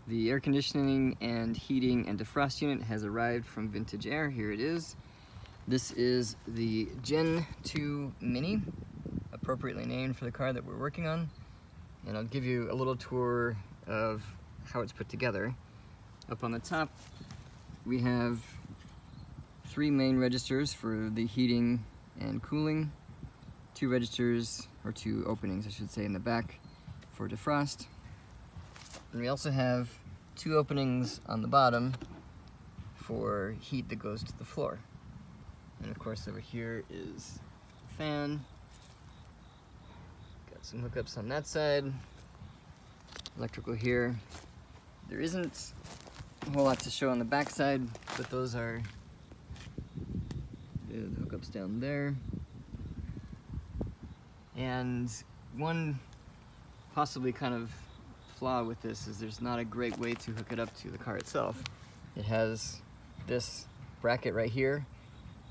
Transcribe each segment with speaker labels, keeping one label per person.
Speaker 1: The air conditioning and heating and defrost unit has arrived from Vintage Air. Here it is. This is the Gen 2 Mini, appropriately named for the car that we're working on. And I'll give you a little tour of how it's put together. Up on the top, we have 3 main registers for the heating and cooling, 2 registers, or 2 openings I should say, in the back for defrost. And we also have 2 openings on the bottom for heat that goes to the floor. And of course over here is the fan. Got some hookups on that side. Electrical here. There isn't a whole lot to show on the back side, but those are the hookups down there. And one possibly kind of flaw with this is there's not a great way to hook it up to the car itself. It has this bracket right here,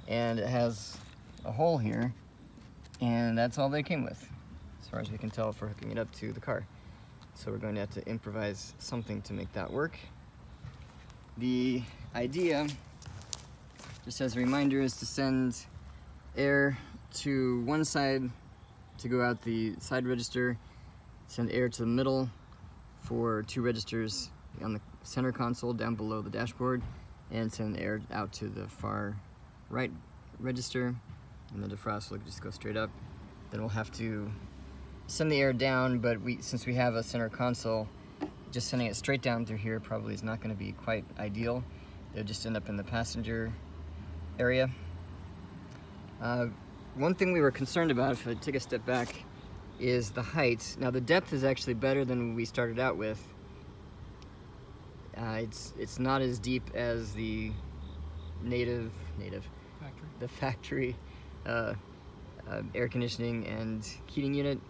Speaker 1: and it has a hole here, and that's all they came with, as far as we can tell, for hooking it up to the car. So we're going to have to improvise something to make that work. The idea, just as a reminder, is to send air to one side to go out the side register, send air to the middle for 2 registers on the center console down below the dashboard, and send air out to the far right register, and the defrost will just go straight up. Then we'll have to send the air down, but since we have a center console, just sending it straight down through here probably is not going to be quite ideal. They'll just end up in the passenger area. One thing we were concerned about, if I take a step back, is the height. Now the depth is actually better than we started out with. It's not as deep as the factory air conditioning and heating unit,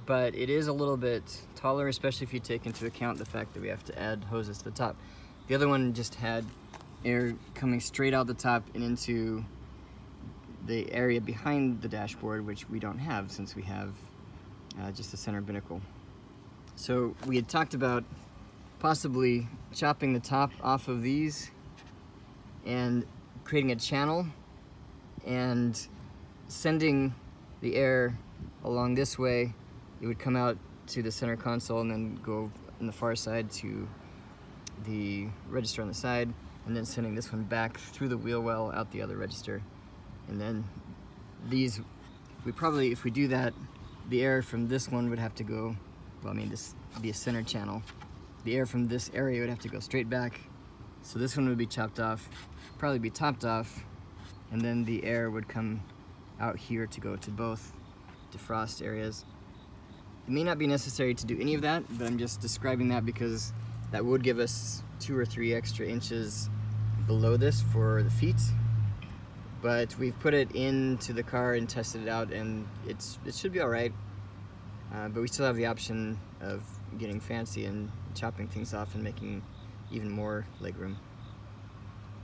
Speaker 1: but it is a little bit taller, especially if you take into account the fact that we have to add hoses to the top. The other one just had air coming straight out the top and into the area behind the dashboard, which we don't have since we have just a center binnacle. So we had talked about possibly chopping the top off of these and creating a channel and sending the air along this way. It would come out to the center console and then go on the far side to the register on the side, and then sending this one back through the wheel well out the other register. And then these, if we do that, the air from this one would have to go, well, I mean, this would be a center channel. The air from this area would have to go straight back. So this one would be chopped off, probably be topped off, and then the air would come out here to go to both defrost areas. It may not be necessary to do any of that, but I'm just describing that because that would give us 2 or 3 extra inches below this for the feet. But we've put it into the car and tested it out, and it should be all right. But we still have the option of getting fancy and chopping things off and making even more legroom.